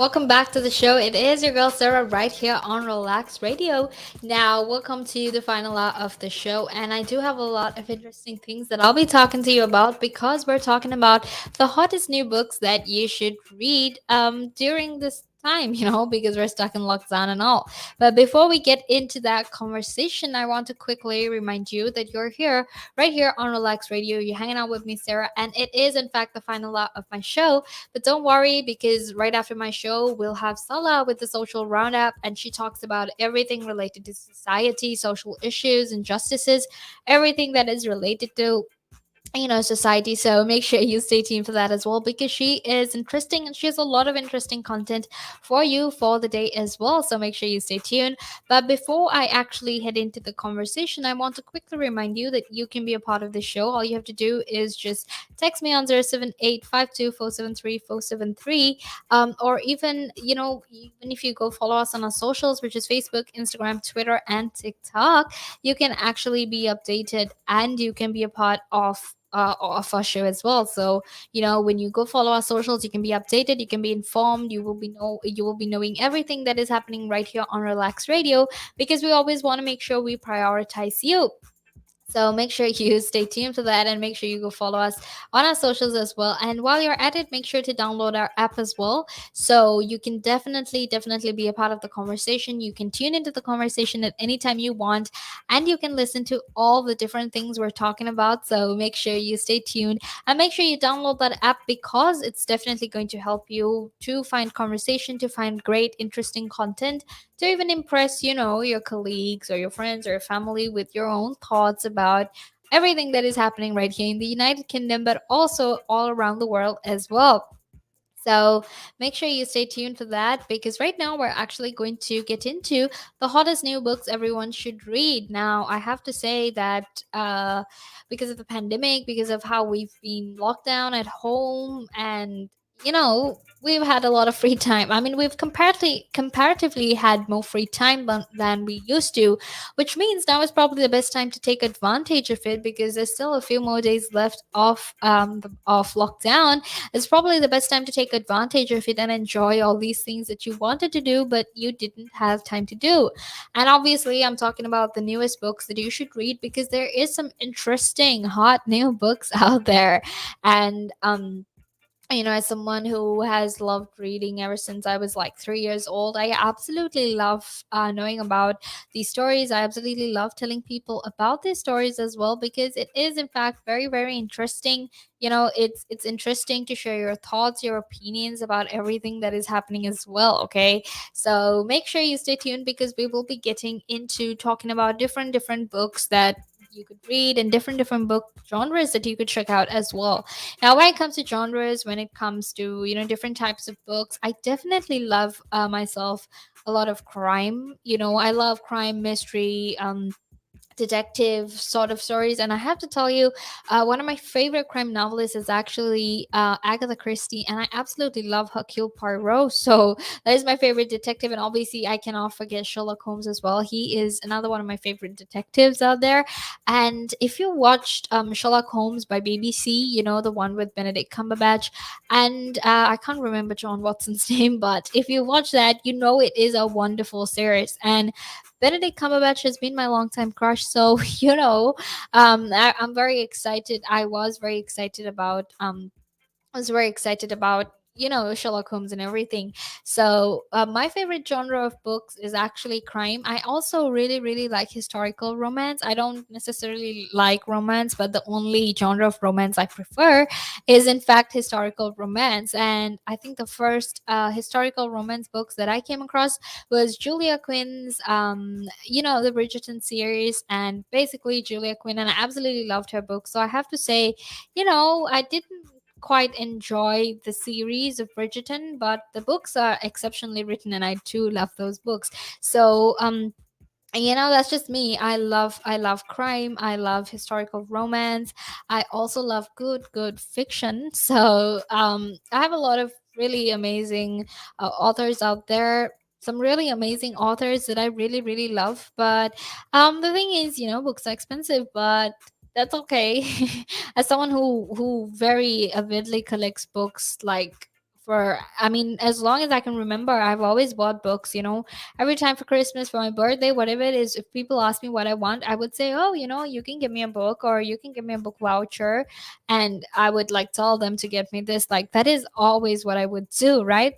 Welcome back to the show. It is your girl Sarah right here on Relax Radio. Now, welcome to the final hour of the show, and I do have a lot of interesting things that I'll be talking to you about because we're talking about the hottest new books that you should read during this time, because we're stuck in lockdown and all. But before we get into that conversation, I want to quickly remind you that you're here right here on Relax Radio. You're hanging out with me, Sarah, and it is in fact the final hour of my show. But don't worry, because right after my show, we'll have Salah with the social roundup, and she talks about everything related to society, social issues, injustices, everything that is related to society. So make sure you stay tuned for that as well, because she is interesting and she has a lot of interesting content for you for the day as well. So make sure you stay tuned. But before I actually head into the conversation, I want to quickly remind you that you can be a part of the show. All you have to do is just text me on 07852473473, or even if you go follow us on our socials, which is Facebook, Instagram, Twitter, and TikTok, you can actually be updated and you can be a part of our show as well. So when you go follow our socials, you can be updated, you can be informed, you will be knowing everything that is happening right here on Relax Radio, because we always want to make sure we prioritize you. So make sure you stay tuned for that, and make sure you go follow us on our socials as well. And while you're at it, make sure to download our app as well. So you can definitely be a part of the conversation. You can tune into the conversation at any time you want, and you can listen to all the different things we're talking about. So make sure you stay tuned and make sure you download that app, because it's definitely going to help you to find conversation, to find great, interesting content, to even impress, your colleagues or your friends or your family with your own thoughts about everything that is happening right here in the United Kingdom, but also all around the world as well. So make sure you stay tuned for that, because right now we're actually going to get into the hottest new books everyone should read. Now, I have to say that because of the pandemic, because of how we've been locked down at home, and we've had a lot of free time. I mean, we've comparatively had more free time than we used to, which means now is probably the best time to take advantage of it, because there's still a few more days left of lockdown. It's probably the best time to take advantage of it and enjoy all these things that you wanted to do but you didn't have time to do. And obviously, I'm talking about the newest books that you should read, because there is some interesting hot new books out there. And as someone who has loved reading ever since I was like 3 years old, I absolutely love knowing about these stories. I absolutely love telling people about these stories as well, because it is in fact very, very interesting. It's interesting to share your thoughts, your opinions about everything that is happening as well. Okay, so make sure you stay tuned, because we will be getting into talking about different books that you could read, and different book genres that you could check out as well. Now, when it comes to genres, when it comes to different types of books, I definitely love myself a lot of crime. I love crime, mystery, detective sort of stories. And I have to tell you, one of my favorite crime novelists is actually Agatha Christie, and I absolutely love Hercule Poirot. So that is my favorite detective. And obviously, I cannot forget Sherlock Holmes as well. He is another one of my favorite detectives out there. And if you watched Sherlock Holmes by BBC, the one with Benedict Cumberbatch, and I can't remember John Watson's name, but if you watch that, it is a wonderful series. And Benedict Cumberbatch has been my longtime crush, so I'm very excited. I was very excited about Sherlock Holmes and everything. So my favorite genre of books is actually crime. I also really, really like historical romance. I don't necessarily like romance, but the only genre of romance I prefer is in fact historical romance. And I think the first historical romance books that I came across was Julia Quinn's the Bridgerton series, and basically Julia Quinn, and I absolutely loved her books. So I have to say, I didn't quite enjoy the series of Bridgerton, but the books are exceptionally written, and I too love those books. So that's just me. I love crime, I love historical romance, I also love good fiction. So I have a lot of really amazing authors out there, some really amazing authors that I really, really love. But the thing is, books are expensive, but that's okay. As someone who very avidly collects books, like for, I mean, as long as I can remember, I've always bought books, you know. Every time for Christmas, for my birthday, whatever it is, if people ask me what I want, I would say, oh, you know, you can give me a book, or you can give me a book voucher, and I would like tell them to get me this. Like, that is always what I would do, right?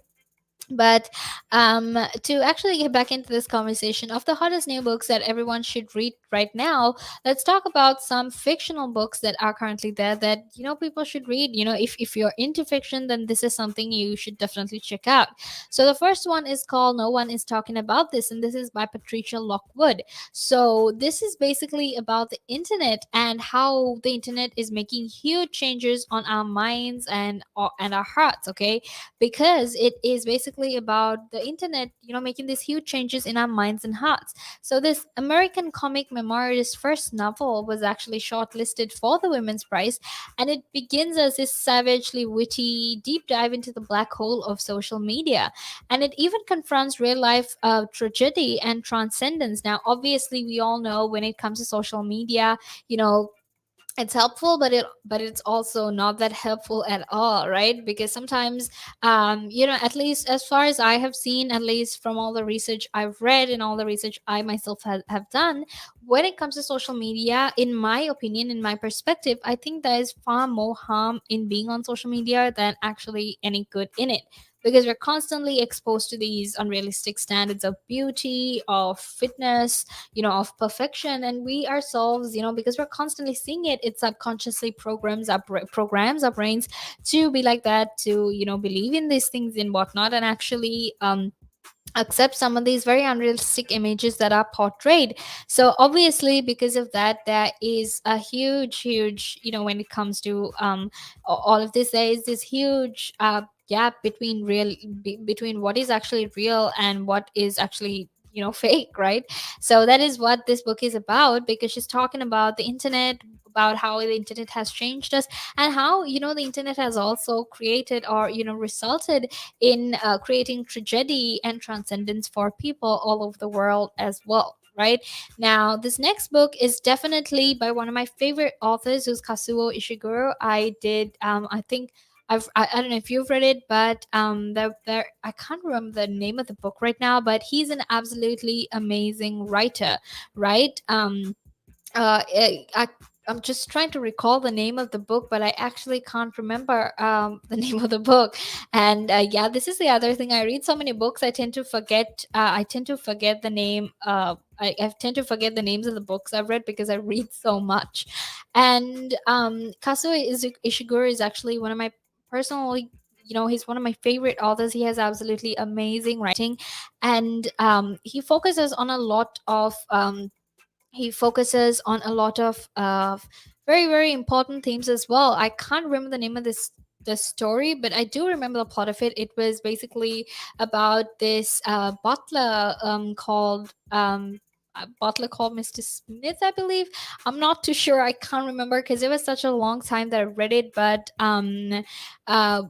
But to actually get back into this conversation of the hottest new books that everyone should read right now, let's talk about some fictional books that are currently there that, you know, people should read. You know, if you're into fiction, then this is something you should definitely check out. So the first one is called No One Is Talking About This, and this is by Patricia Lockwood. So this is basically about the internet and how the internet is making huge changes on our minds and our hearts, okay? Because it is basically about the internet, you know, making these huge changes in our minds and hearts. So this American comic memoirist's first novel was actually shortlisted for the Women's Prize, and it begins as this savagely witty deep dive into the black hole of social media. And it even confronts real life tragedy and transcendence. Now, obviously, we all know when it comes to social media, you know, it's helpful, but it's also not that helpful at all, right? Because sometimes, you know, at least as far as I have seen, at least from all the research I've read and all the research I myself have done, when it comes to social media, in my opinion, in my perspective, I think there is far more harm in being on social media than actually any good in it, because we're constantly exposed to these unrealistic standards of beauty, of fitness, you know, of perfection. And we ourselves, you know, because we're constantly seeing it, it subconsciously programs our brains to be like that, to, you know, believe in these things and whatnot, and actually accept some of these very unrealistic images that are portrayed. So obviously, because of that, there is a huge, you know, when it comes to all of this, there is this huge gap between between what is actually real and what is actually, you know, fake, right? So that is what this book is about, because she's talking about the internet, about how the internet has changed us, and how, you know, the internet has also created, or, you know, resulted in creating tragedy and transcendence for people all over the world as well. Right now, this next book is definitely by one of my favorite authors, who's Kazuo Ishiguro. I think I don't know if you've read it, but there I can't remember the name of the book right now, but he's an absolutely amazing writer, right? I'm just trying to recall the name of the book, but I actually can't remember the name of the book. And yeah, this is the other thing. I read so many books, I tend to forget. I tend to forget the name. I tend to forget the names of the books I've read because I read so much. And Kazuo Ishiguro is actually one of my personally. You know, he's one of my favorite authors. He has absolutely amazing writing, and he focuses on a lot of very important themes as well. I can't remember the name of the story, but I do remember the plot of it. It was basically about this butler called a butler called Mr. Smith, I believe. I'm not too sure. I can't remember because it was such a long time that I read it. Uh,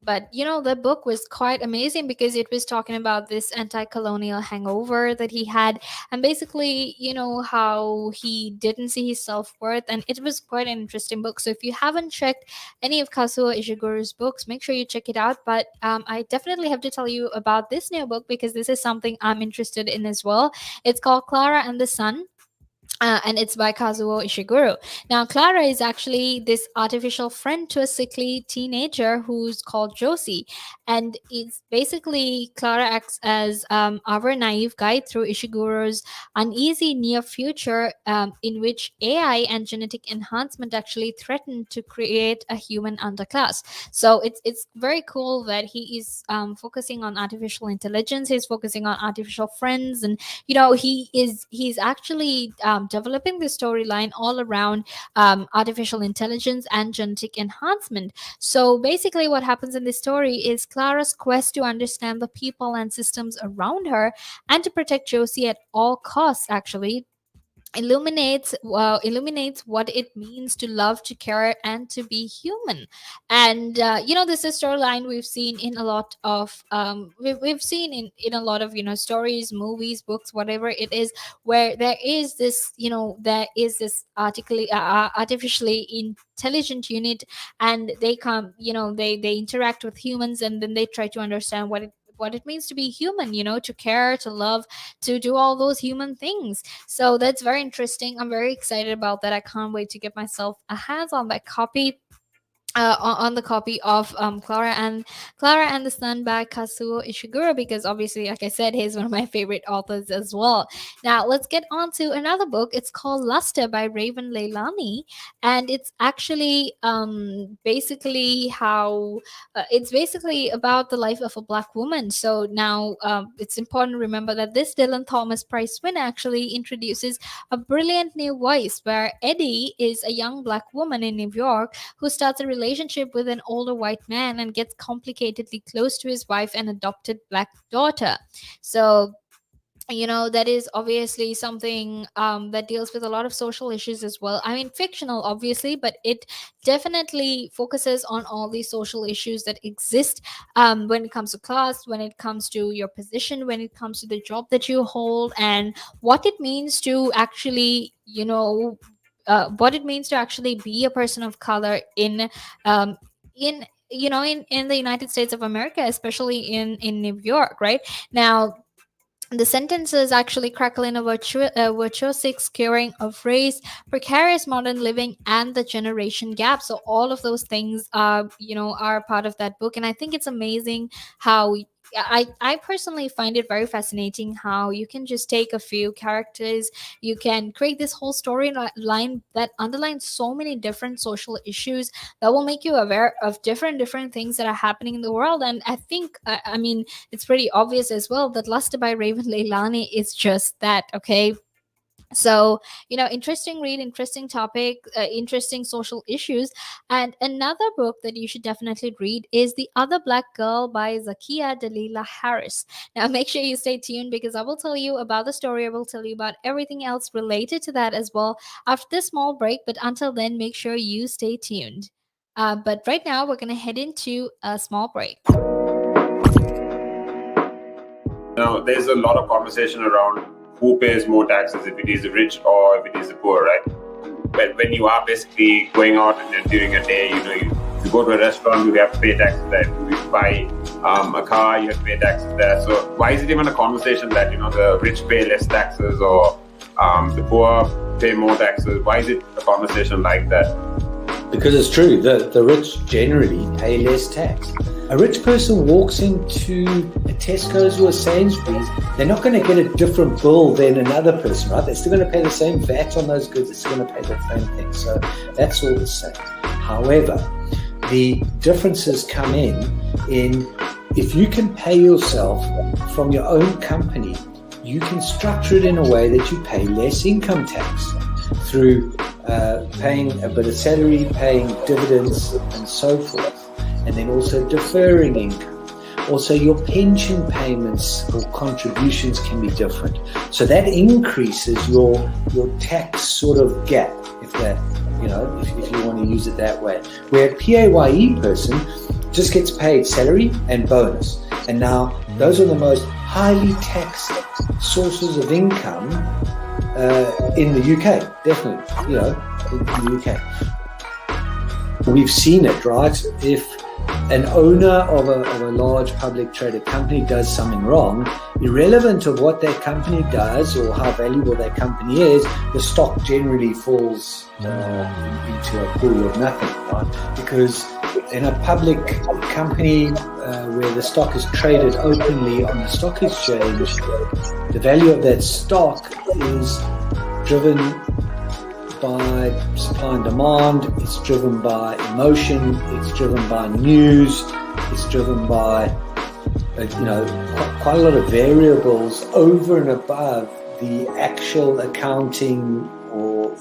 but you know, the book was quite amazing because it was talking about this anti-colonial hangover that he had, and basically, you know, how he didn't see his self-worth. And it was quite an interesting book. So if you haven't checked any of Kazuo Ishiguro's books, make sure you check it out. But I definitely have to tell you about this new book because this is something I'm interested in as well. It's called Clara and the Sun, and it's by Kazuo Ishiguro. Now, Clara is actually this artificial friend to a sickly teenager who's called Josie. And it's basically Clara acts as our naive guide through Ishiguro's uneasy near future, in which AI and genetic enhancement actually threaten to create a human underclass. So it's very cool that he is focusing on artificial intelligence. He's focusing on artificial friends, and you know, he's actually developing the storyline all around artificial intelligence and genetic enhancement. So basically what happens in this story is Clara's quest to understand the people and systems around her and to protect Josie at all costs, actually, illuminates what it means to love, to care, and to be human. And this is a storyline we've seen in a lot of we've seen in a lot of stories, movies, books, whatever it is, where there is this artificially intelligent unit, and they come, they interact with humans, and then they try to understand what it means to be human, to care, to love, to do all those human things. So that's very interesting. I'm very excited about that. I can't wait to get myself a hands on that copy. On the copy of Clara and the Sun by Kazuo Ishiguro, because obviously, like I said, he's one of my favorite authors as well. Now let's get on to another book. It's called Luster by Raven Leilani, and it's actually basically how it's basically about the life of a black woman. So now it's important to remember that this Dylan Thomas Prize winner actually introduces a brilliant new voice, where Eddie is a young black woman in New York who starts a relationship with an older white man and gets complicatedly close to his wife and adopted black daughter. So that is obviously something that deals with a lot of social issues as well. I mean, fictional obviously, but it definitely focuses on all these social issues that exist when it comes to class, when it comes to your position, when it comes to the job that you hold, and what it means to actually be a person of color in the United States of America, especially in New York, right? Now the sentences actually crackle in a virtuosic skewering of race, precarious modern living, and the generation gap. So all of those things are part of that book, and I think it's amazing how. I personally find it very fascinating how you can just take a few characters, you can create this whole storyline that underlines so many different social issues that will make you aware of different things that are happening in the world. And I think, I mean, it's pretty obvious as well that Luster by Raven Leilani is just that, okay? So interesting read, interesting topic, interesting social issues. And another book that you should definitely read is The Other Black Girl by Zakia Dalila Harris. Now make sure you stay tuned, because I will tell you about the story, I will tell you about everything else related to that as well after this small break. But until then, make sure you stay tuned. But right now we're going to head into a small break. Now, there's a lot of conversation around who pays more taxes, if it is the rich or if it is the poor, right? But when you are basically going out and during a day, you go to a restaurant, you have to pay taxes there. If you buy a car, you have to pay taxes there. So why is it even a conversation that the rich pay less taxes or the poor pay more taxes? Why is it a conversation like that? Because it's true, the rich generally pay less tax. A rich person walks into a Tesco's or a Sainsbury's, they're not going to get a different bill than another person, right? They're still going to pay the same VAT on those goods, they're still going to pay the same thing. So that's all the same. However, the differences come in if you can pay yourself from your own company, you can structure it in a way that you pay less income tax through paying a bit of salary, paying dividends, and so forth, and then also deferring income. Also, your pension payments or contributions can be different. So that increases your tax sort of gap, if you want to use it that way. Where a PAYE person just gets paid salary and bonus. And now those are the most highly taxed sources of income in the UK, definitely, in the UK. We've seen it, right? If an owner of a large public traded company does something wrong, irrelevant of what that company does or how valuable that company is, the stock generally falls into a pool of nothing, right? Because in a public company where the stock is traded openly on the stock exchange, the value of that stock is driven by supply and demand, it's driven by emotion, it's driven by news, it's driven by quite a lot of variables over and above the actual accounting or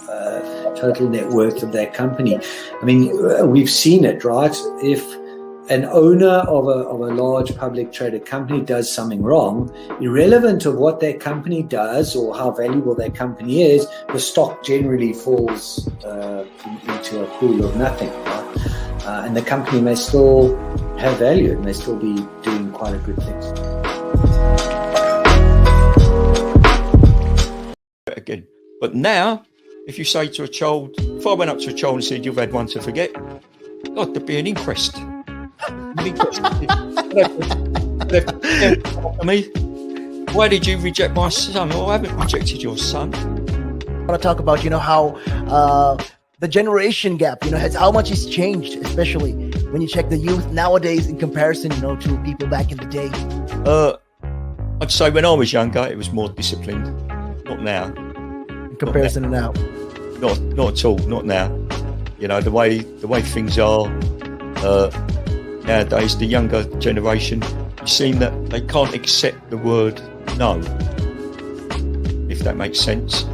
total net worth of that company. I mean, we've seen it, right? If an owner of a large public traded company does something wrong, irrelevant of what that company does or how valuable that company is, the stock generally falls into a pool of nothing. Right? And the company may still have value. It may still be doing quite a good thing. Again. But now, if you say to a child, if I went up to a child and said, you've had one to forget, God, there'd be an inquest. Why did you reject my son? Oh, I haven't rejected your son. I want to talk about, how the generation gap, has how much it's changed, especially when you check the youth nowadays in comparison, to people back in the day. I'd say when I was younger, it was more disciplined. Not now. In comparison to now. Not at all. Not now. The way things are nowadays, the younger generation, you seem that they can't accept the word no. If that makes sense.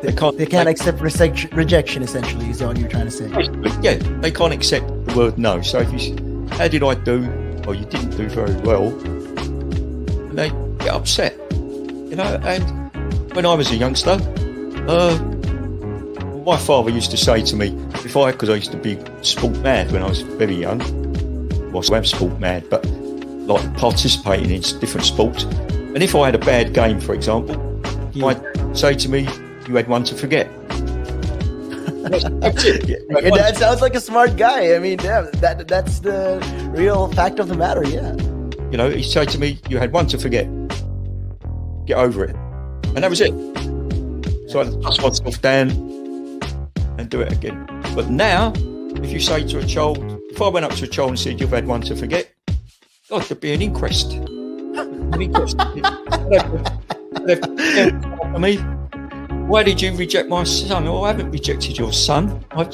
They can't accept rejection, essentially, is all you're trying to say. Yeah, they can't accept the word no. So if you how did I do? Or you didn't do very well, and they get upset. And when I was a youngster, my father used to say to me, because I used to be sport mad when I was very young. Well, I'm sport mad, but like participating in different sports. And if I had a bad game, for example, he might say to me, you had one to forget. That's it. That sounds like a smart guy. I mean, yeah, that's the real fact of the matter, yeah. He'd say to me, you had one to forget. Get over it. And that was it. So I dust myself down and do it again. But now, if you say to a child, if I went up to a child and said, you've had one to forget, God, there'd be an inquest. Why did you reject my son? Oh, I haven't rejected your son. Or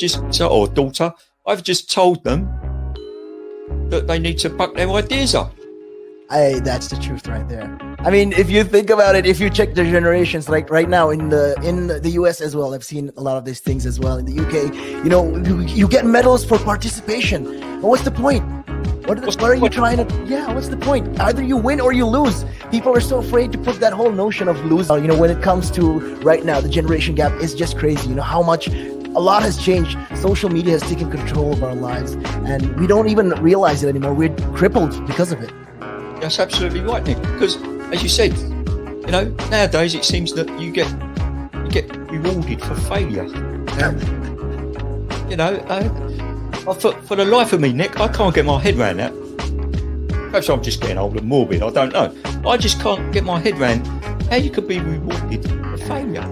daughter. I've just told them that they need to buck their ideas up. That's the truth right there. I mean, if you think about it, if you check the generations, like right now in the US as well, I've seen a lot of these things as well. In the UK, you get medals for participation. But what's the point? What are you trying to? Yeah, what's the point? Either you win or you lose. People are so afraid to put that whole notion of losing. When it comes to right now, the generation gap is just crazy. How much a lot has changed. Social media has taken control of our lives, and we don't even realize it anymore. We're crippled because of it. That's absolutely right, Nick. Because, as you said, nowadays it seems that you get rewarded for failure. For the life of me, Nick, I can't get my head around that. Perhaps I'm just getting old and morbid. I don't know. I just can't get my head around how you could be rewarded for failure.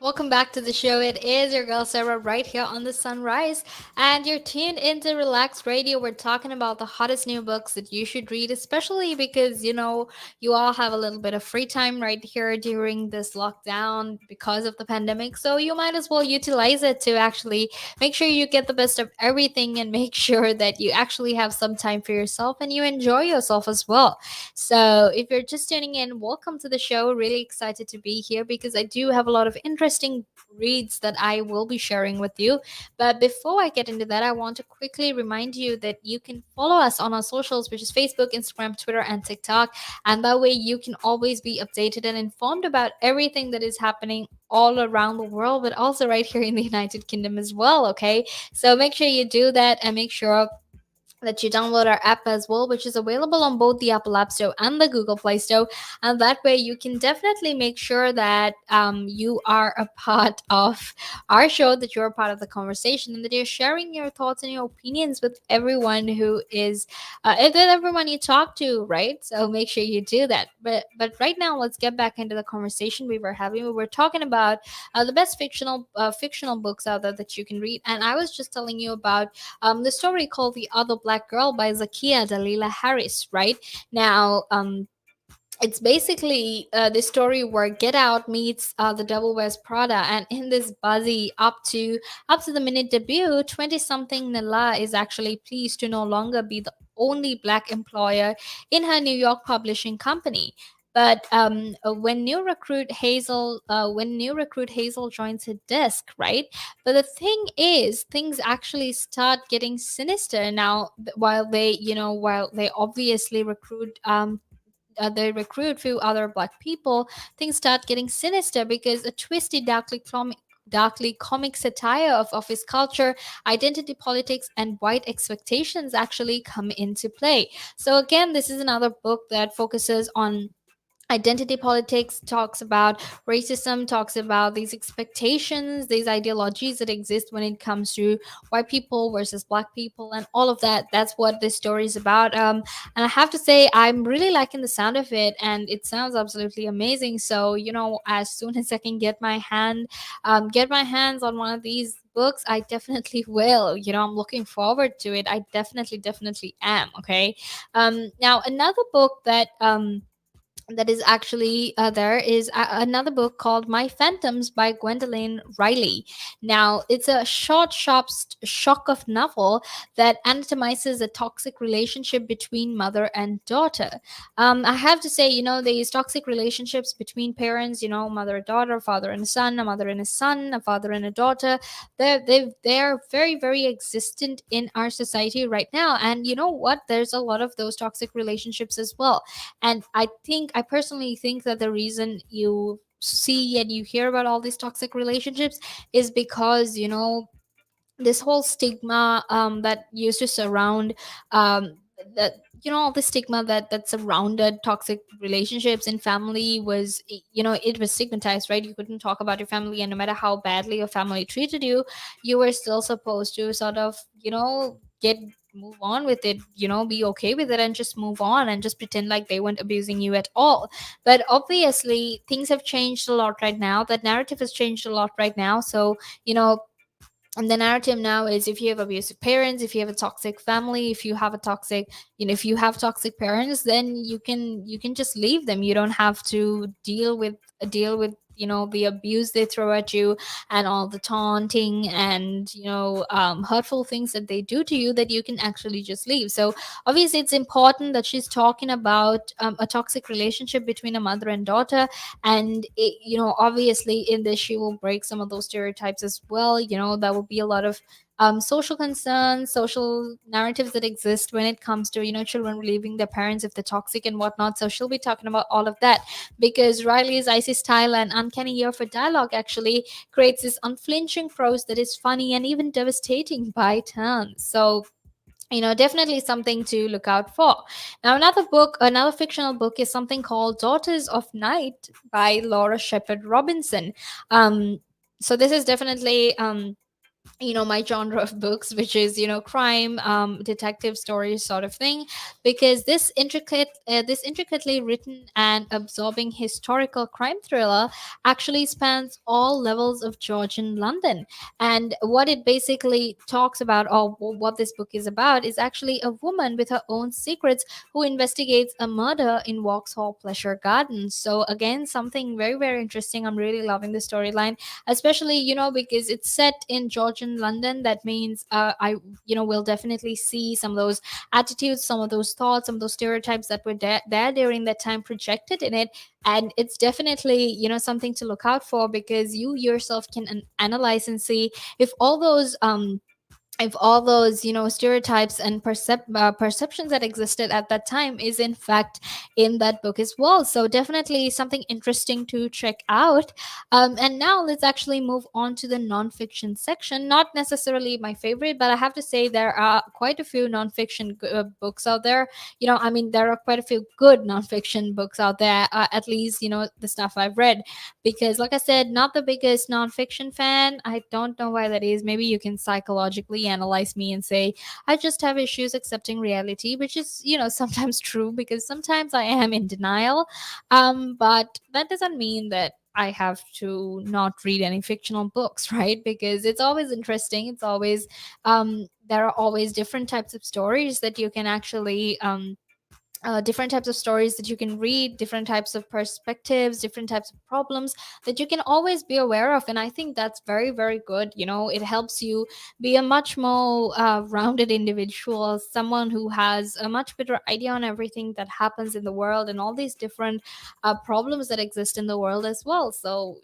Welcome back to the show. It is your girl Sarah right here on the Sunrise, and you're tuned into Relaks Radio. We're talking about the hottest new books that you should read, especially because you all have a little bit of free time right here during this lockdown because of the pandemic. So you might as well utilize it to actually make sure you get the best of everything and make sure that you actually have some time for yourself and you enjoy yourself as well. So if you're just tuning in, welcome to the show. Really excited to be here because I do have a lot of interesting reads that I will be sharing with you. But before I get into that, I want to quickly remind you that you can follow us on our socials, which is Facebook, Instagram, Twitter, and TikTok. And that way you can always be updated and informed about everything that is happening all around the world, but also right here in the United Kingdom as well. Okay, so make sure you do that and make sure that you download our app as well, which is available on both the Apple App Store and the Google Play Store. And that way you can definitely make sure that you are a part of our show, that you're a part of the conversation, and that you're sharing your thoughts and your opinions with everyone who is, everyone you talk to, right? So make sure you do that. But right now, let's get back into the conversation we were having. We were talking about the best fictional books out there that you can read. And I was just telling you about the story called The Other Black Girl by Zakia Dalila Harris, right? Now, it's basically the story where Get Out meets The Devil Wears Prada, and in this buzzy up to the minute debut, 20-something Nala is actually pleased to no longer be the only black employer in her New York publishing company. But when new recruit Hazel joins her desk, right? But the thing is, things actually start getting sinister now. While they obviously they recruit few other black people, things start getting sinister because a twisty, darkly comic satire of office culture, identity politics, and white expectations actually come into play. So again, this is another book that focuses on identity politics, talks about racism, talks about these expectations, these ideologies that exist when it comes to white people versus black people, and all of that. That's what this story is about. And I have to say, I'm really liking the sound of it, and it sounds absolutely amazing. So, as soon as I can get my hands on one of these books, I definitely will. I'm looking forward to it. I definitely am. Okay. Now another book that is actually there is another book called My Phantoms by Gwendolyn Riley. Now, it's a shock of novel that anatomizes a toxic relationship between mother and daughter. I have to say, these toxic relationships between parents, mother and daughter, father and son, a mother and a son, a father and a daughter, they're very, very existent in our society right now. And you know what? There's a lot of those toxic relationships as well. And I personally think that the reason you see and you hear about all these toxic relationships is because, this whole stigma that used to surround that all the stigma that surrounded toxic relationships in family was, it was stigmatized, right? You couldn't talk about your family, and no matter how badly your family treated you, you were still supposed to sort of, get move on with it, be okay with it and just move on and just pretend like they weren't abusing you at all. But obviously things have changed a lot right now. That narrative has changed a lot right now. So, you know and the narrative now is, if you have abusive parents, if you have a toxic family, if you have a toxic, if you have toxic parents, then you can just leave them. You don't have to deal with the abuse they throw at you, and all the taunting and hurtful things that they do to you, that you can actually just leave. So obviously it's important that she's talking about a toxic relationship between a mother and daughter. And obviously in this she will break some of those stereotypes as well. There will be a lot of social concerns, social narratives that exist when it comes to children leaving their parents if they're toxic and whatnot. So she'll be talking about all of that, because Riley's icy style and uncanny ear for dialogue actually creates this unflinching prose that is funny and even devastating by turns. So definitely something to look out for. Now, another fictional book is something called Daughters of Night by Laura Shepard Robinson. So this is definitely my genre of books, which is crime, detective stories sort of thing, because this intricately written and absorbing historical crime thriller actually spans all levels of Georgian London. And what it basically talks about, or what this book is about, is actually a woman with her own secrets who investigates a murder in Vauxhall Pleasure Gardens. So again, something very, very interesting. I'm really loving the storyline, especially because it's set in Georgian London. That means I will definitely see some of those attitudes, some of those thoughts, some of those stereotypes that were there during that time projected in it. And it's definitely something to look out for, because you yourself can analyze and see if all those stereotypes and perceptions that existed at that time is in fact in that book as well. So definitely something interesting to check out. And now let's actually move on to the nonfiction section. Not necessarily my favorite, but I have to say there are quite a few nonfiction books out there. There are quite a few good nonfiction books out there, at least the stuff I've read. Because like I said, not the biggest nonfiction fan. I don't know why that is. Maybe you can psychologically analyze me and say I just have issues accepting reality, which is sometimes true, because sometimes I am in denial. But that doesn't mean that I have to not read any fictional books, right? Because it's always interesting. It's always there are always different types of stories that you can actually different types of stories that you can read, different types of perspectives, different types of problems that you can always be aware of. And I think that's very, very good. It helps you be a much more rounded individual, someone who has a much better idea on everything that happens in the world and all these different problems that exist in the world as well. So,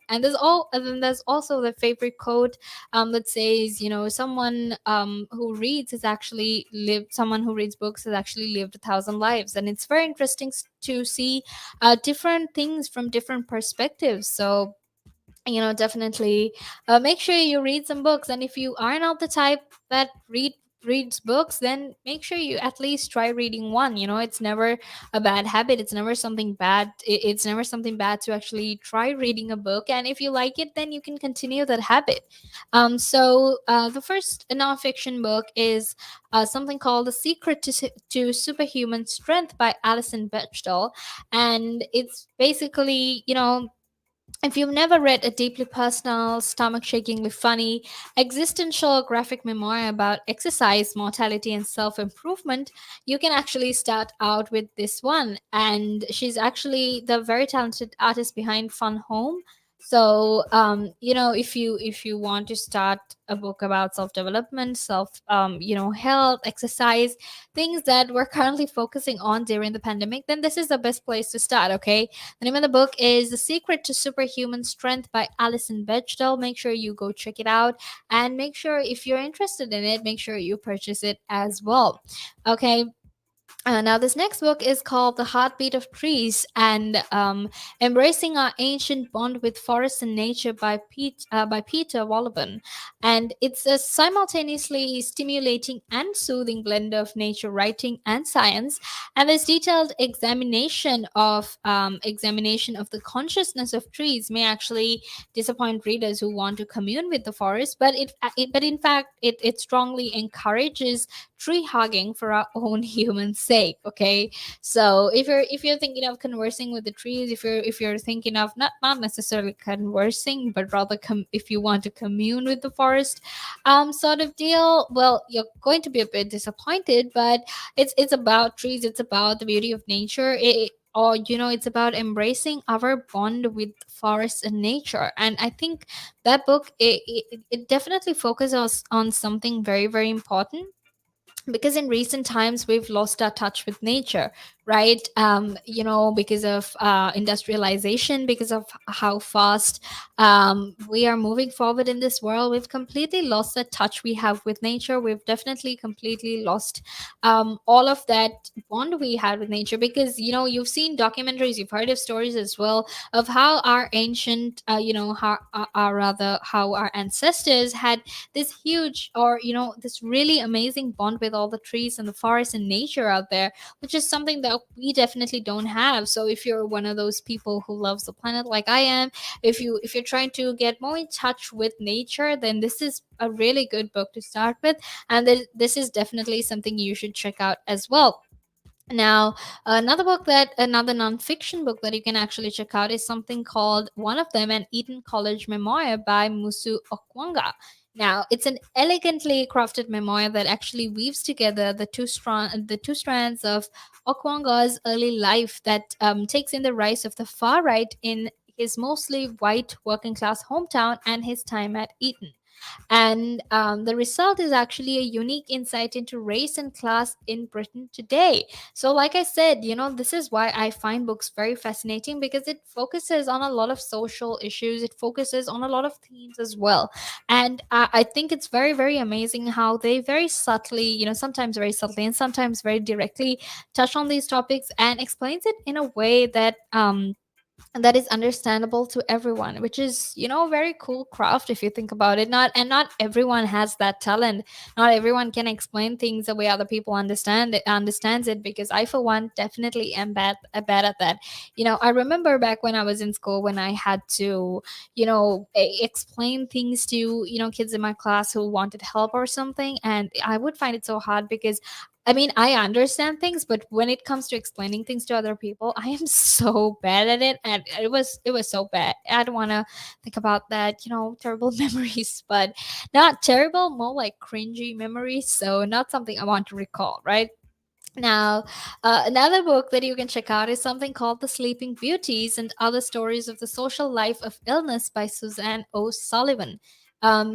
and then there's also the favorite quote that says, someone who reads has actually lived, someone who reads books has actually lived 1,000 lives. And it's very interesting to see different things from different perspectives. So, definitely make sure you read some books. And if you are not the type that reads books, then make sure you at least try reading one. It's never a bad habit, it's never something bad, it's never something bad to actually try reading a book. And if you like it, then you can continue that habit. So the first nonfiction book is something called The Secret to Superhuman Strength by Alison Bechdel. And it's basically, if you've never read a deeply personal, stomach shakingly funny, existential graphic memoir about exercise, mortality, and self improvement, you can actually start out with this one. And she's actually the very talented artist behind Fun Home. So, if you want to start a book about self development, health, exercise, things that we're currently focusing on during the pandemic, then this is the best place to start. Okay, the name of the book is The Secret to Superhuman Strength by Alison Bechdel. Make sure you go check it out. And make sure, if you're interested in it, make sure you purchase it as well. Okay. Now, this next book is called The Heartbeat of Trees and Embracing Our Ancient Bond with Forests and Nature by Peter Wolleben. And it's a simultaneously stimulating and soothing blend of nature writing and science. And this detailed examination of the consciousness of trees may actually disappoint readers who want to commune with the forest, but but in fact, it strongly encourages tree hugging for our own human sake. Okay, so if you're thinking of conversing with the trees, if you're thinking of not necessarily conversing, but rather if you want to commune with the forest, sort of deal, well, you're going to be a bit disappointed. But it's about trees, it's about the beauty of nature. Or it's about embracing our bond with forests and nature. And I think that book, it definitely focuses on something very, very important, because in recent times we've lost our touch with nature, right? Because of industrialization, because of how fast we are moving forward in this world, we've completely lost that touch we have with nature. We've definitely completely lost all of that bond we had with nature, because you've seen documentaries, you've heard of stories as well of how our ancient how our ancestors had this huge, or this really amazing bond with all the trees and the forests and nature out there, which is something that we definitely don't have. So if you're one of those people who loves the planet like I am, if you're trying to get more in touch with nature, then this is a really good book to start with. And this is definitely something you should check out as well. Now, another nonfiction book that you can actually check out is something called One of Them, an Eton College Memoir by Musu Okwanga. Now, it's an elegantly crafted memoir that actually weaves together the two strands of Okwanga's early life, that takes in the rise of the far right in his mostly white working class hometown and his time at Eton. And the result is actually a unique insight into race and class in Britain today. So, like I said, this is why I find books very fascinating, because it focuses on a lot of social issues, it focuses on a lot of themes as well. And I think it's very, very amazing how they very subtly, sometimes very subtly and sometimes very directly touch on these topics and explains it in a way that is understandable to everyone, which is very cool craft if you think about it. Not everyone has that talent, not everyone can explain things the way other people understands it, because I for one definitely am bad at that. I remember back when I was in school, when I had to explain things to kids in my class who wanted help or something, and I would find it so hard, because I mean, I understand things, but when it comes to explaining things to other people, I am so bad at it, and it was so bad. I don't want to think about that, terrible memories, but not terrible, more like cringy memories. So not something I want to recall, right? Now, another book that you can check out is something called The Sleeping Beauties and Other Stories of the Social Life of Illness by Suzanne O'Sullivan.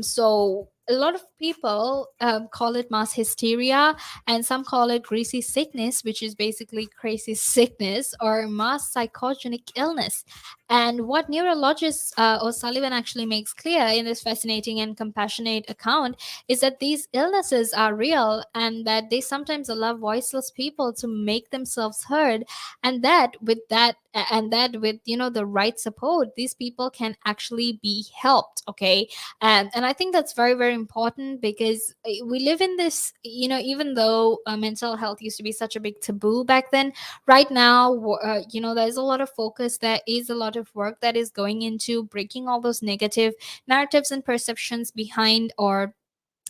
So, a lot of people call it mass hysteria, and some call it greasy sickness, which is basically crazy sickness or mass psychogenic illness. And what neurologist O'Sullivan actually makes clear in this fascinating and compassionate account is that these illnesses are real and that they sometimes allow voiceless people to make themselves heard, and that with the right support, these people can actually be helped. Okay. And I think that's very, very important because we live in this, even though mental health used to be such a big taboo back then, right now, there's a lot of focus, there is a lot of work that is going into breaking all those negative narratives and perceptions behind, or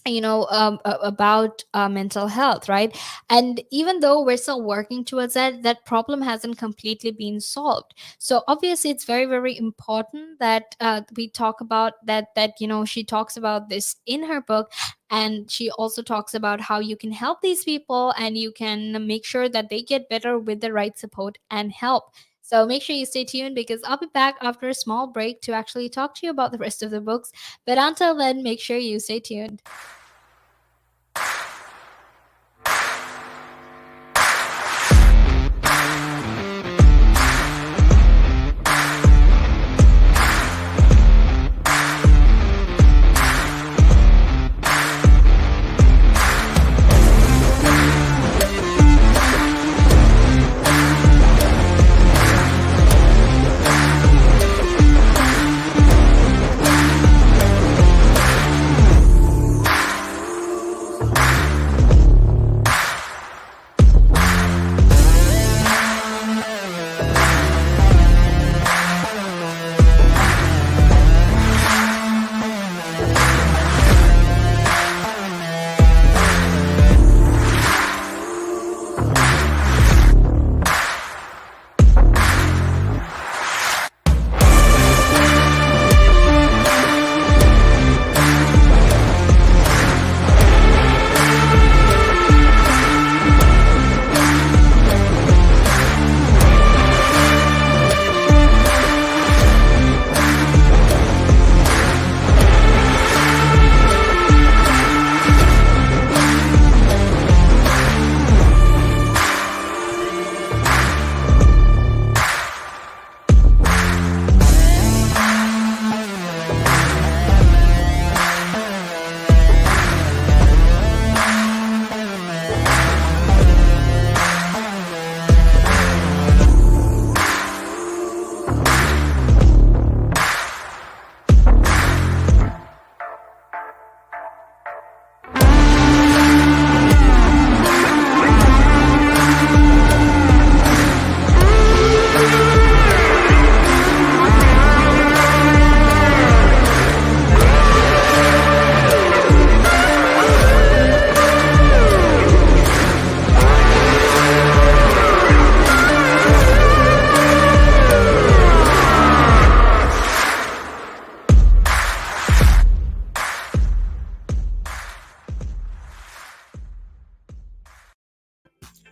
about mental health, right? And even though we're still working towards that problem hasn't completely been solved. So obviously it's very, very important that we talk about that she talks about this in her book, and she also talks about how you can help these people and you can make sure that they get better with the right support and help. So make sure you stay tuned because I'll be back after a small break to actually talk to you about the rest of the books. But until then, make sure you stay tuned.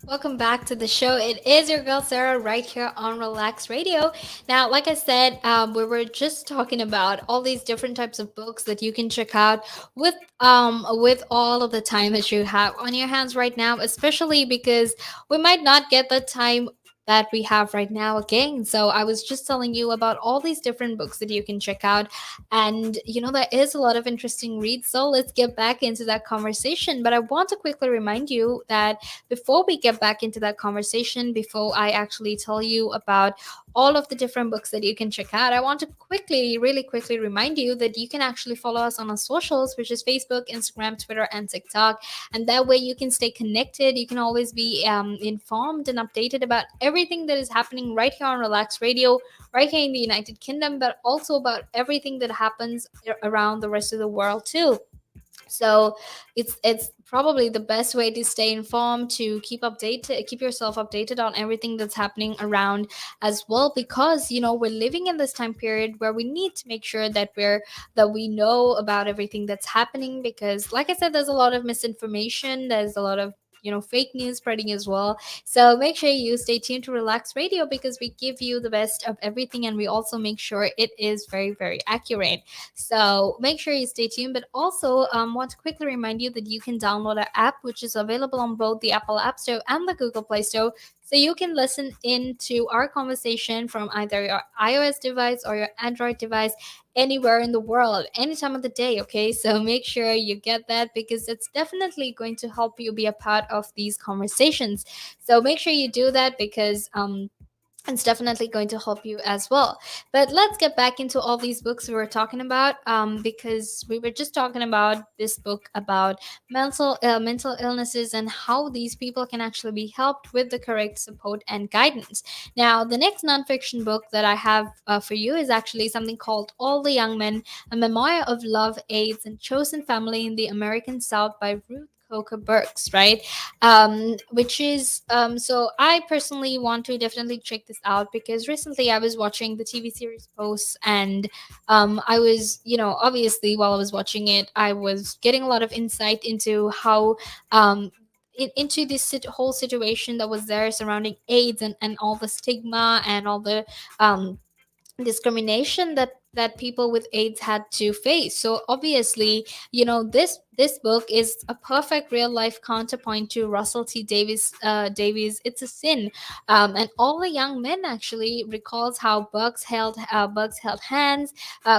Welcome back to the show. It is your girl Sarah right here on Relaks Radio. Now, like I said, we were just talking about all these different types of books that you can check out with all of the time that you have on your hands right now, especially because we might not get the time that we have right now again. So I was just telling you about all these different books that you can check out, and there is a lot of interesting reads. So let's get back into that conversation. But I want to quickly remind you that before we get back into that conversation, before I actually tell you about all of the different books that you can check out, I want to really quickly remind you that you can actually follow us on our socials, which is Facebook, Instagram, Twitter, and TikTok. And that way you can stay connected. You can always be informed and updated about everything that is happening right here on Relaks Radio, right here in the United Kingdom, but also about everything that happens around the rest of the world too. So it's probably the best way to stay informed, to keep yourself updated on everything that's happening around as well, because we're living in this time period where we need to make sure that we know about everything that's happening, because like I said, there's a lot of misinformation, there's a lot of fake news spreading as well. So make sure you stay tuned to Relax Radio, because we give you the best of everything, and we also make sure it is very, very accurate. So make sure you stay tuned. But also, want to quickly remind you that you can download our app, which is available on both the Apple App Store and the Google Play Store. So you can listen into our conversation from either your iOS device or your Android device, anywhere in the world, any time of the day. Okay, so make sure you get that, because it's definitely going to help you be a part of these conversations. So make sure you do that, because it's definitely going to help you as well. But let's get back into all these books we were talking about, because we were just talking about this book about mental illnesses, and how these people can actually be helped with the correct support and guidance. Now, the next nonfiction book that I have for you is actually something called All the Young Men: A Memoir of Love, AIDS, and Chosen Family in the American South by Ruth Coker Burks, right? Which is so I personally want to definitely check this out, because recently I was watching the TV series Post, and I was, obviously while I was watching it, I was getting a lot of insight into how into this whole situation that was there surrounding AIDS, and all the stigma and all the discrimination that people with AIDS had to face. So obviously, this book is a perfect real life counterpoint to Russell T Davies' It's a Sin. And All the Young Men actually recalls how Bugs held hands,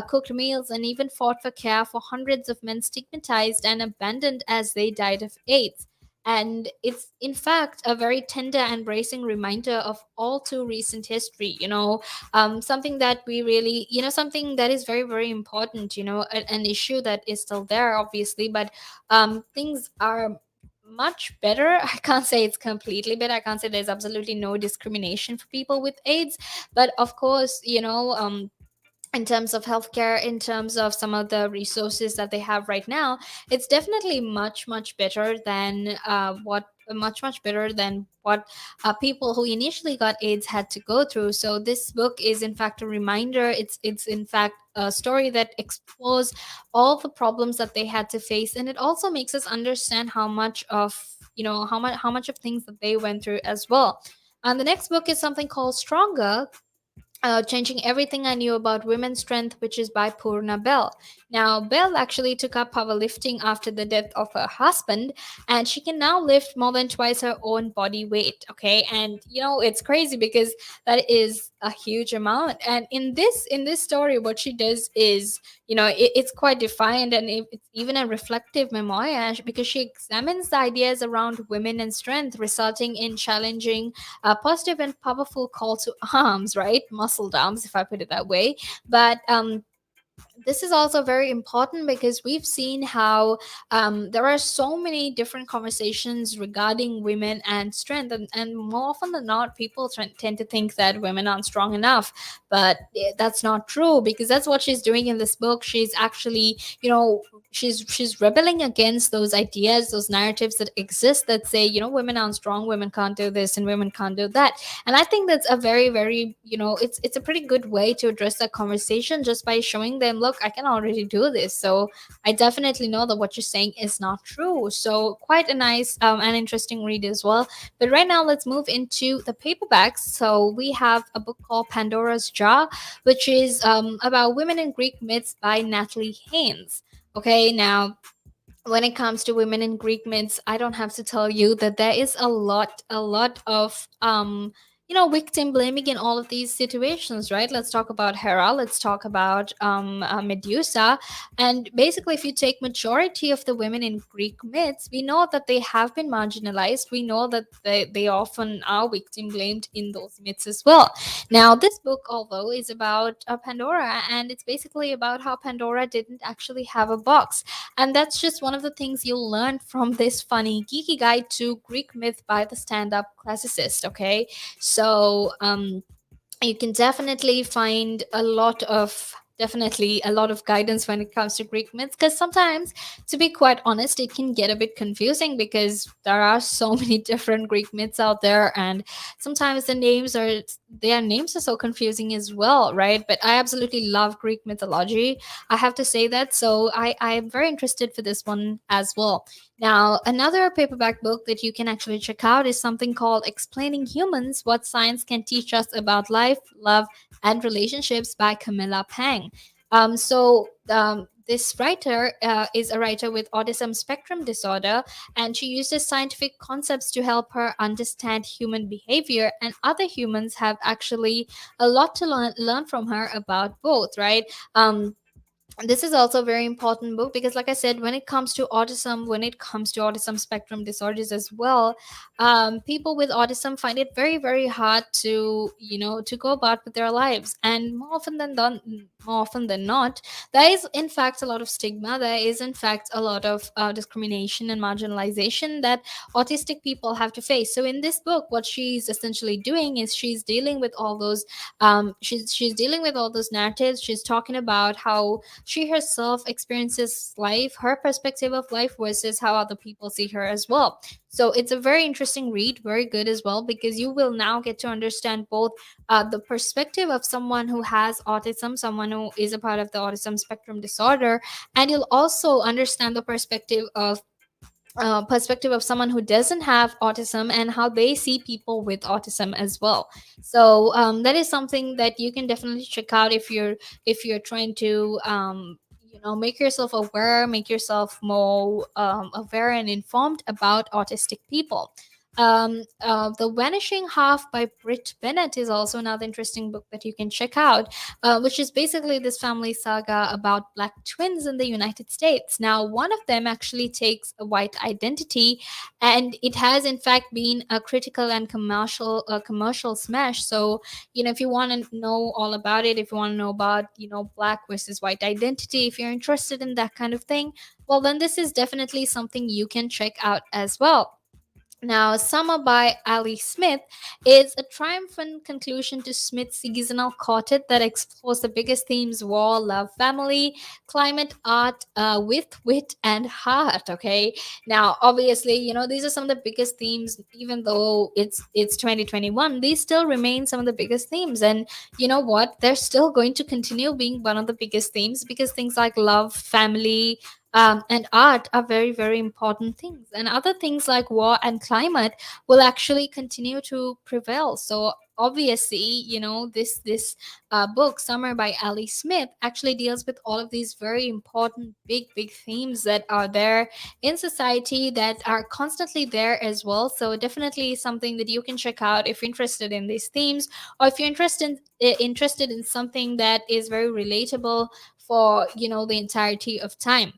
cooked meals, and even fought for care for hundreds of men stigmatized and abandoned as they died of AIDS. And it's in fact a very tender and bracing reminder of all too recent history. Something that we really, something that is very, very important, an issue that is still there, obviously, but things are much better. I can't say it's completely better. I can't say there's absolutely no discrimination for people with AIDS, but of course, in terms of healthcare, in terms of some of the resources that they have right now, it's definitely much, much better than what people who initially got AIDS had to go through. So this book is in fact a reminder. It's in fact a story that explores all the problems that they had to face, and it also makes us understand how much of how much of things that they went through as well. And the next book is something called Stronger, Changing Everything I Knew About Women's Strength, which is by Purna Bell. Now, Bell actually took up powerlifting after the death of her husband, and she can now lift more than twice her own body weight. Okay, and it's crazy, because that is a huge amount. And in this story, what she does is, it's quite defiant, and it's even a reflective memoir, because she examines the ideas around women and strength, resulting in challenging a positive and powerful call to arms, right? Muscled arms, if I put it that way. But this is also very important, because we've seen how there are so many different conversations regarding women and strength, and more often than not, people tend to think that women aren't strong enough, but that's not true, because that's what she's doing in this book. She's actually, she's rebelling against those ideas, those narratives that exist, that say, women aren't strong, women can't do this, and women can't do that. And I think that's a very, very, it's a pretty good way to address that conversation, just by showing them, look, I can already do this. So I definitely know that what you're saying is not true. So quite a nice and interesting read as well. But right now, let's move into the paperbacks. So we have a book called Pandora's Jar, which is about women in Greek myths by Natalie Haynes. Okay, now when it comes to women in Greek myths, I don't have to tell you that there is a lot of victim blaming in all of these situations, right? Let's talk about Hera. Let's talk about Medusa. And basically, if you take majority of the women in Greek myths, we know that they have been marginalized. We know that they often are victim blamed in those myths as well. Now, this book, although, is about Pandora, and it's basically about how Pandora didn't actually have a box. And that's just one of the things you'll learn from this funny geeky guide to Greek myth by the stand-up classicist. Okay, so you can definitely find definitely a lot of guidance when it comes to Greek myths, because sometimes, to be quite honest, it can get a bit confusing, because there are so many different Greek myths out there, and sometimes their names are so confusing as well, right? But I absolutely love Greek mythology, I have to say that. So I am very interested for this one as well. Now, another paperback book that you can actually check out is something called Explaining Humans: What Science Can Teach Us About Life, Love, and Relationships by Camilla Pang. This writer is a writer with autism spectrum disorder, and she uses scientific concepts to help her understand human behavior. And other humans have actually a lot to learn from her about both, right? This is also a very important book because, like I said, when it comes to autism, when it comes to autism spectrum disorders as well, people with autism find it very, very hard to, to go about with their lives. And more often than not, there is in fact a lot of stigma. There is in fact a lot of discrimination and marginalization that autistic people have to face. So in this book, what she's essentially doing is she's dealing with all those she's dealing with all those narratives. She's talking about how she herself experiences life, her perspective of life versus how other people see her as well. So it's a very interesting read, very good as well, because you will now get to understand both the perspective of someone who has autism, someone who is a part of the autism spectrum disorder, and you'll also understand the perspective of someone who doesn't have autism and how they see people with autism as well. So that is something that you can definitely check out if you're trying to make yourself aware, make yourself more aware and informed about autistic people. The Vanishing Half by Britt Bennett is also another interesting book that you can check out, which is basically this family saga about black twins in the United States. Now, one of them actually takes a white identity, and it has in fact been a critical and commercial smash. So, if you want to know all about it, if you want to know about black versus white identity, if you're interested in that kind of thing, well, then this is definitely something you can check out as well. Now, Summer by Ali Smith is a triumphant conclusion to Smith's seasonal quartet that explores the biggest themes: war, love, family, climate, art, with wit and heart. Okay. Now, obviously, these are some of the biggest themes, even though it's 2021, these still remain some of the biggest themes. And you know what? They're still going to continue being one of the biggest themes because things like love, family, and art are very, very important things. And other things like war and climate will actually continue to prevail. So obviously, this book, Summer by Ali Smith, actually deals with all of these very important, big themes that are there in society, that are constantly there as well. So definitely something that you can check out if you're interested in these themes, or if you're interested in something that is very relatable for the entirety of time.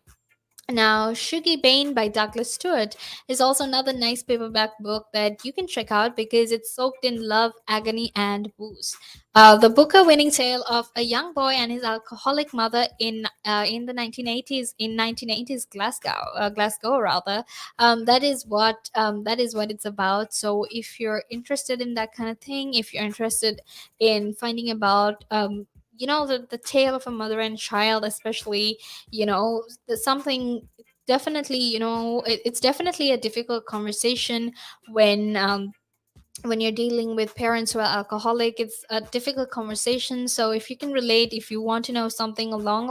Now, Shuggy Bane by Douglas Stuart is also another nice paperback book that you can check out because it's soaked in love, agony, and booze. The Booker-winning tale of a young boy and his alcoholic mother in the 1980s, in 1980s Glasgow rather. That is what it's about. So if you're interested in that kind of thing, if you're interested in finding about the tale of a mother and child, especially, something, definitely, it's definitely a difficult conversation when you're dealing with parents who are alcoholic. It's a difficult conversation. So if you can relate, if you want to know something along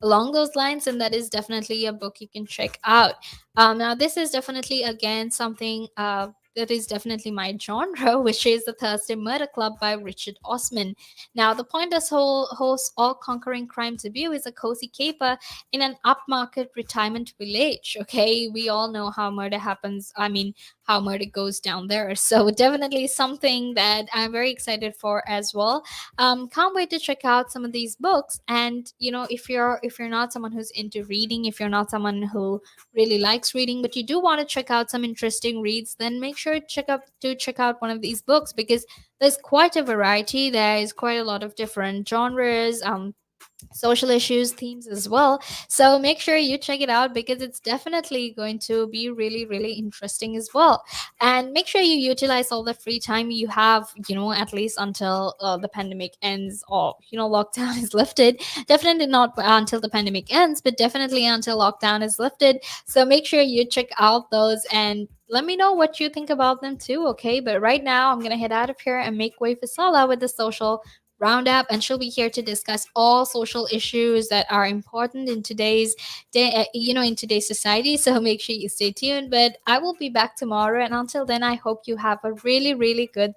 those lines, then that is definitely a book you can check out. Now, this is definitely again something that is definitely my genre, which is The Thursday Murder Club by Richard Osman. Now, the pointless host all-conquering crime debut is a cozy caper in an upmarket retirement village. Okay, we all know how murder happens. I mean, how murder goes down there. So definitely something that I'm very excited for as well. Can't wait to check out some of these books. And if you're not someone who's into reading, if you're not someone who really likes reading, but you do want to check out some interesting reads, then make sure to check out one of these books, because there's quite a variety. There is quite a lot of different genres, social issues, themes as well. So make sure you check it out because it's definitely going to be really, really interesting as well. And make sure you utilize all the free time you have, at least until the pandemic ends, or lockdown is lifted. Definitely not until the pandemic ends, but definitely until lockdown is lifted. So make sure you check out those and let me know what you think about them too. Okay, but right now I'm gonna head out of here and make way for Sala with the social roundup, and she'll be here to discuss all social issues that are important in today's day, in today's society. So make sure you stay tuned. But I will be back tomorrow, and until then, I hope you have a really, really good day.